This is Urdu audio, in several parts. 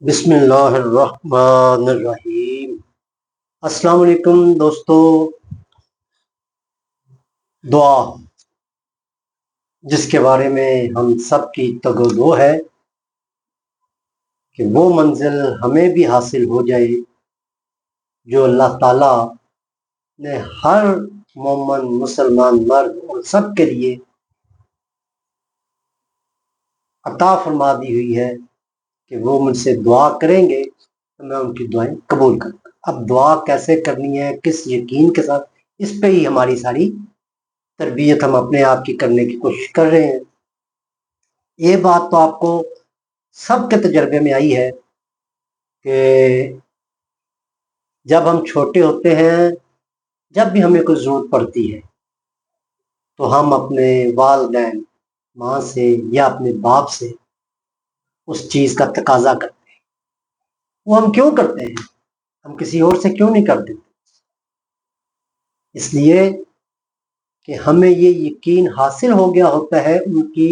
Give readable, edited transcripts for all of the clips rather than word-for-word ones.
بسم اللہ الرحمن الرحیم۔ السلام علیکم دوستو۔ دعا جس کے بارے میں ہم سب کی تگ و دو ہے کہ وہ منزل ہمیں بھی حاصل ہو جائے جو اللہ تعالیٰ نے ہر مومن مسلمان مرد اور سب کے لیے عطا فرما دی ہوئی ہے کہ وہ مجھ سے دعا کریں گے تو میں ان کی دعائیں قبول کروں گا۔ اب دعا کیسے کرنی ہے، کس یقین کے ساتھ، اس پہ ہی ہماری ساری تربیت ہم اپنے آپ کی کرنے کی کوشش کر رہے ہیں۔ یہ بات تو آپ کو سب کے تجربے میں آئی ہے کہ جب ہم چھوٹے ہوتے ہیں، جب بھی ہمیں کوئی ضرورت پڑتی ہے تو ہم اپنے والدین، ماں سے یا اپنے باپ سے اس چیز کا تقاضا کرتے ہیں۔ وہ ہم کیوں کرتے ہیں؟ ہم کسی اور سے کیوں نہیں کرتے؟ اس لیے کہ ہمیں یہ یقین حاصل ہو گیا ہوتا ہے ان کی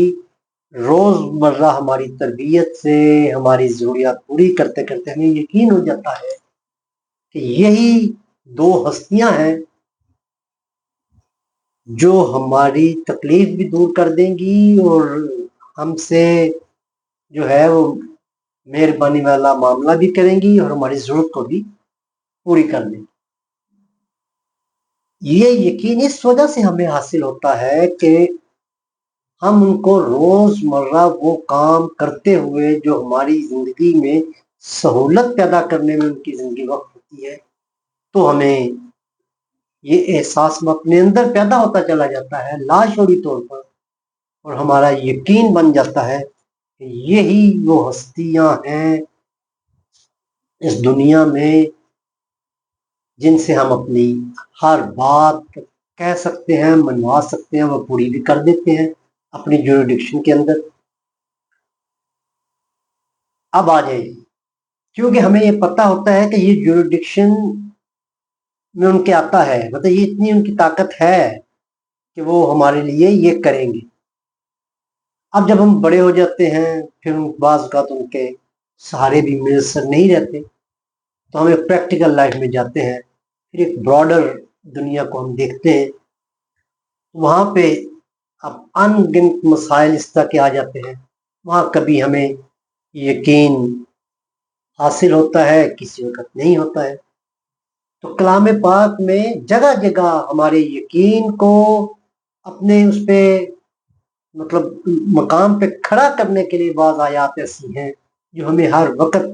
روز مرہ ہماری تربیت سے، ہماری ضروریات پوری کرتے کرتے ہمیں یقین ہو جاتا ہے کہ یہی دو ہستیاں ہیں جو ہماری تکلیف بھی دور کر دیں گی اور ہم سے جو ہے وہ مہربانی والا معاملہ بھی کریں گی اور ہماری ضرورت کو بھی پوری کر دیں گی۔ یہ یقین اس وجہ سے ہمیں حاصل ہوتا ہے کہ ہم ان کو روز مرہ وہ کام کرتے ہوئے جو ہماری زندگی میں سہولت پیدا کرنے میں ان کی زندگی وقت ہوتی ہے، تو ہمیں یہ احساس اپنے اندر پیدا ہوتا چلا جاتا ہے لاشعوری طور پر، اور ہمارا یقین بن جاتا ہے کہ یہی وہ ہستیاں ہیں اس دنیا میں جن سے ہم اپنی ہر بات کہہ سکتے ہیں، منوا سکتے ہیں، وہ پوری بھی کر دیتے ہیں اپنی جوریڈکشن کے اندر۔ اب آ جائیے، کیونکہ ہمیں یہ پتہ ہوتا ہے کہ یہ جوریڈکشن میں ان کے آتا ہے، مطلب یہ اتنی ان کی طاقت ہے کہ وہ ہمارے لیے یہ کریں گے۔ اب جب ہم بڑے ہو جاتے ہیں، پھر بعض اوقات ان کے سہارے بھی میسر نہیں رہتے، تو ہم ایک پریکٹیکل لائف میں جاتے ہیں، پھر ایک براڈر دنیا کو ہم دیکھتے ہیں، وہاں پہ اب ان گنت مسائل اس طرح کے آ جاتے ہیں، وہاں کبھی ہمیں یقین حاصل ہوتا ہے، کسی وقت نہیں ہوتا ہے۔ تو کلام پاک میں جگہ جگہ ہمارے یقین کو اپنے اس پہ مطلب مقام پہ کھڑا کرنے کے لیے بعض آیات ایسی ہیں جو ہمیں ہر وقت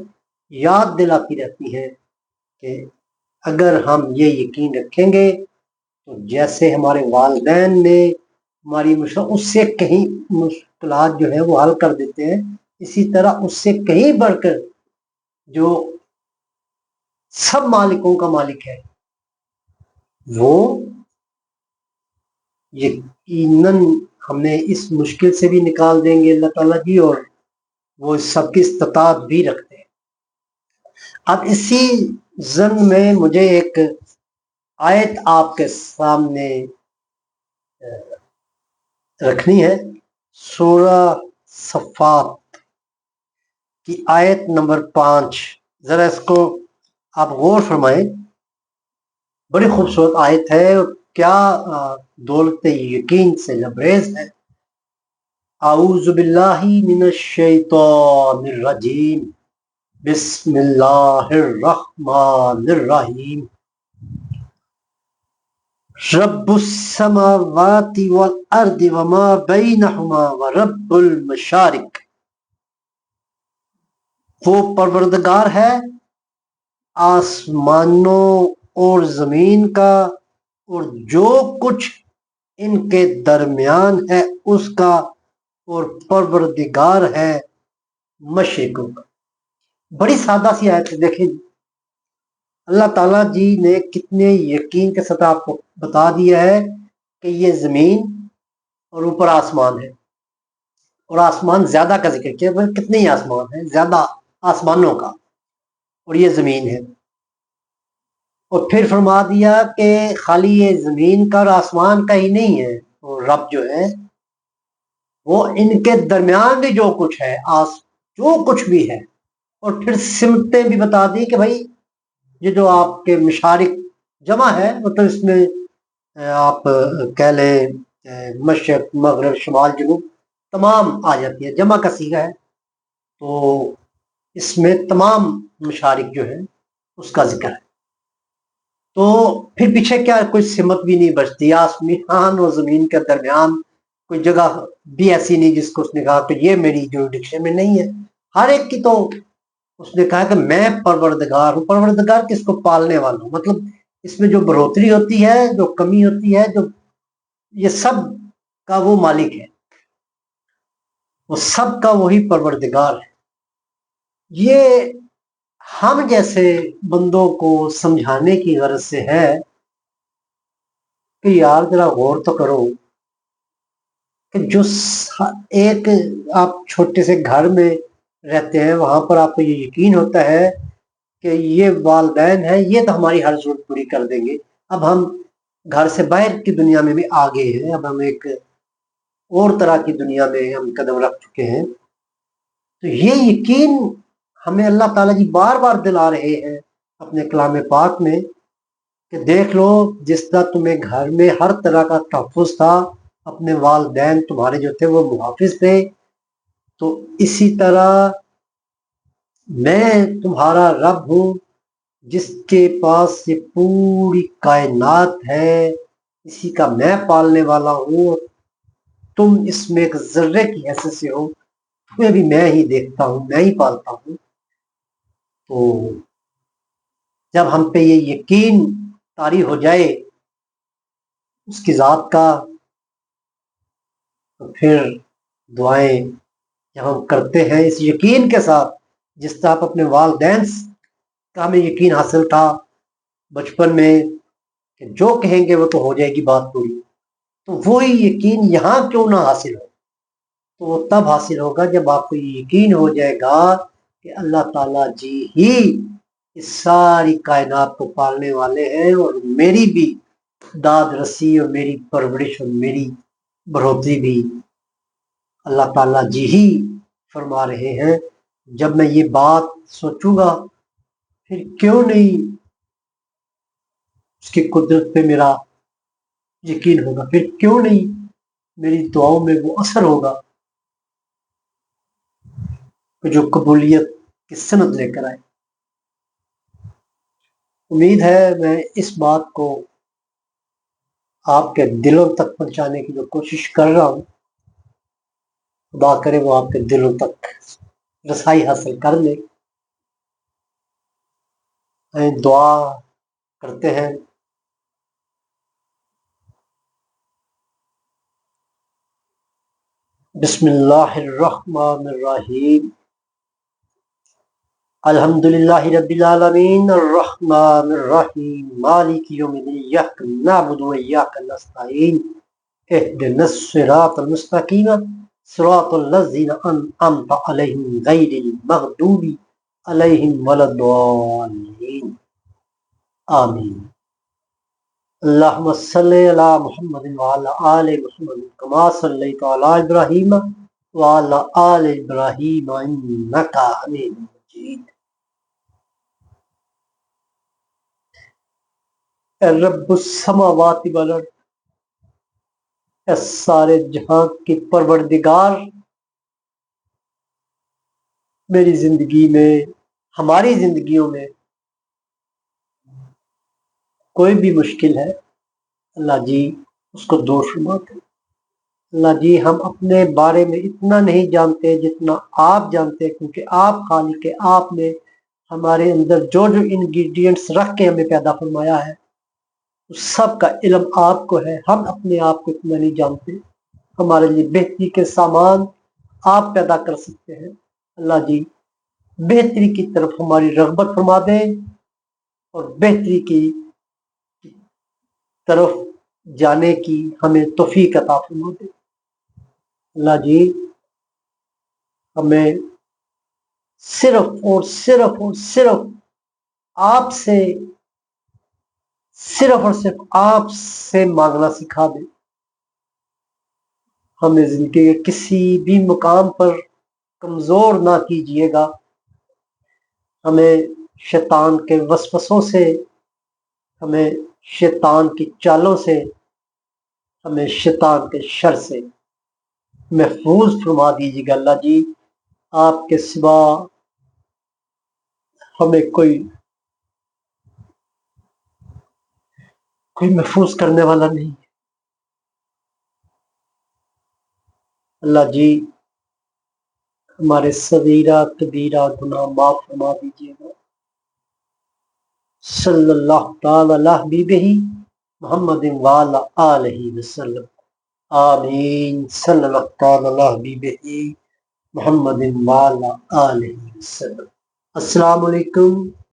یاد دلاتی رہتی ہیں کہ اگر ہم یہ یقین رکھیں گے تو جیسے ہمارے والدین نے ہماری اس سے کہیں مشکلات جو ہے وہ حل کر دیتے ہیں، اسی طرح اس سے کہیں بڑھ کر جو سب مالکوں کا مالک ہے وہ یقیناً ہمیں اس مشکل سے بھی نکال دیں گے اللہ تعالیٰ جی، اور وہ سب کی استطاعت بھی رکھتے ہیں۔ اب اسی ضمن میں مجھے ایک آیت آپ کے سامنے رکھنی ہے، سورہ صفات کی آیت نمبر 5۔ ذرا اس کو آپ غور فرمائیں، بڑی خوبصورت آیت ہے اور کیا دولت یقین سے لبریز ہے۔ اعوذ باللہ من الشیطان الرجیم، بسم اللہ الرحمن الرحیم۔ رب السماوات والارض وما بینہما ورب المشارق، وہ پروردگار ہے آسمانوں اور زمین کا اور جو کچھ ان کے درمیان ہے اس کا، اور پروردگار ہے مشرقوں کا۔ بڑی سادہ سی آیت ہے، دیکھیں اللہ تعالیٰ جی نے کتنے یقین کے ساتھ آپ کو بتا دیا ہے کہ یہ زمین اور اوپر آسمان ہے، اور آسمان زیادہ کا ذکر کیا، کتنے ہی آسمان ہیں، زیادہ آسمانوں کا، اور یہ زمین ہے۔ اور پھر فرما دیا کہ خالی یہ زمین کا اور آسمان کا ہی نہیں ہے، اور رب جو ہے وہ ان کے درمیان بھی جو کچھ ہے، جو کچھ بھی ہے اور پھر سمتیں بھی بتا دی کہ بھائی یہ جو آپ کے مشارق جمع ہے مطلب اس میں آپ کہہ لیں مشرق مغرب شمال جنوب تمام آ جاتی ہے، جمع کا صیغہ ہے، تو اس میں تمام مشارق جو ہے اس کا ذکر ہے۔ تو پھر پیچھے کیا کوئی سمت بھی نہیں بچتی، آسمان اور زمین کے درمیان کوئی جگہ بھی ایسی نہیں جس کو اس نے کہا کہ یہ میری جوریڈکشن میں نہیں ہے۔ ہر ایک کی تو اس نے کہا کہ میں پروردگار ہوں۔ پروردگار کس کو؟ پالنے والا ہوں، مطلب اس میں جو بڑھوتری ہوتی ہے، جو کمی ہوتی ہے، جو یہ سب کا وہ مالک ہے، وہ سب کا وہی پروردگار ہے۔ یہ ہم جیسے بندوں کو سمجھانے کی غرض سے ہے کہ یار ذرا غور تو کرو کہ جو ایک آپ چھوٹے سے گھر میں رہتے ہیں وہاں پر آپ کو یہ یقین ہوتا ہے کہ یہ والدین ہیں، یہ تو ہماری ہر ضرورت پوری کر دیں گے۔ اب ہم گھر سے باہر کی دنیا میں بھی آگے ہیں، اب ہم ایک اور طرح کی دنیا میں ہم قدم رکھ چکے ہیں، تو یہ یقین ہمیں اللہ تعالیٰ جی بار بار دلا رہے ہیں اپنے کلام پاک میں کہ دیکھ لو جس طرح تمہیں گھر میں ہر طرح کا تحفظ تھا، اپنے والدین تمہارے جو تھے وہ محافظ تھے، تو اسی طرح میں تمہارا رب ہوں جس کے پاس یہ پوری کائنات ہے، اسی کا میں پالنے والا ہوں، تم اس میں ایک ذرے کی حیثیت سے ہو، تمہیں بھی میں ہی دیکھتا ہوں، میں ہی پالتا ہوں۔ تو جب ہم پہ یہ یقین طاری ہو جائے اس کی ذات کا، تو پھر دعائیں جب ہم کرتے ہیں اس یقین کے ساتھ، جس طرح آپ اپنے والدین کا ہمیں یقین حاصل تھا بچپن میں کہ جو کہیں گے وہ تو ہو جائے گی بات پوری، تو وہی یقین یہاں کیوں نہ حاصل ہو؟ تو وہ تب حاصل ہوگا جب آپ کو یہ یقین ہو جائے گا کہ اللہ تعالیٰ جی ہی اس ساری کائنات کو پالنے والے ہیں، اور میری بھی داد رسی اور میری پرورش اور میری بڑھوتری بھی اللہ تعالیٰ جی ہی فرما رہے ہیں۔ جب میں یہ بات سوچوں گا پھر کیوں نہیں اس کی قدرت پہ میرا یقین ہوگا، پھر کیوں نہیں میری دعاؤں میں وہ اثر ہوگا کہ جو قبولیت کی سند لے کر آئے۔ امید ہے میں اس بات کو آپ کے دلوں تک پہنچانے کی جو کوشش کر رہا ہوں، خدا کرے وہ آپ کے دلوں تک رسائی حاصل کر لے۔ دعا کرتے ہیں۔ بسم اللہ الرحمن الرحیم، الحمدللہ رب العالمین الرحمن الرحیم مالک یوم الدین ایاک نعبد و ایاک نستعین اہدنا الصراط المستقیم صراط الذین انعمت علیہم غیر المغضوب علیہم ولا الضالین آمین۔ اللہم صلی علی محمد وعلی آل محمد کما صلیت علی ابراہیم وعلی آل ابراہیم انکا حمید مجید۔ اے رب السماوات والارض، اے سارے جہاں کی پروردگار، میری زندگی میں، ہماری زندگیوں میں کوئی بھی مشکل ہے اللہ جی اس کو دور فرما دے۔ اللہ جی ہم اپنے بارے میں اتنا نہیں جانتے جتنا آپ جانتے، کیونکہ آپ خالق، آپ نے ہمارے اندر جو جو انگریڈینٹس رکھ کے ہمیں پیدا فرمایا ہے اس سب کا علم آپ کو ہے، ہم اپنے آپ کو اتنا نہیں جانتے۔ ہمارے لیے بہتری کے سامان آپ پیدا کر سکتے ہیں۔ اللہ جی بہتری کی طرف ہماری رغبت فرما دیں اور بہتری کی طرف جانے کی ہمیں توفیق عطا فرما دیں۔ اللہ جی ہمیں صرف اور صرف اور صرف آپ سے، صرف اور صرف آپ سے مانگنا سکھا دیں۔ ہمیں زندگی کے کسی بھی مقام پر کمزور نہ کیجیے گا، ہمیں شیطان کے وسوسوں سے، ہمیں شیطان کی چالوں سے، ہمیں شیطان کے شر سے محفوظ فرما دیجیے گا اللہ جی۔ آپ کے سوا ہمیں کوئی محفوظ کرنے والا نہیں۔ اللہ جی ہمارے صغیرہ کبیرہ گناہ معاف فرما دیجیے گا۔ صلی اللہ تعالی علی حبیبہ محمد وعلی آلہ وسلم، آمین۔ صلی اللہ تعالی علی حبیبہ محمد وعلی آلہ وسلم۔ السلام علیکم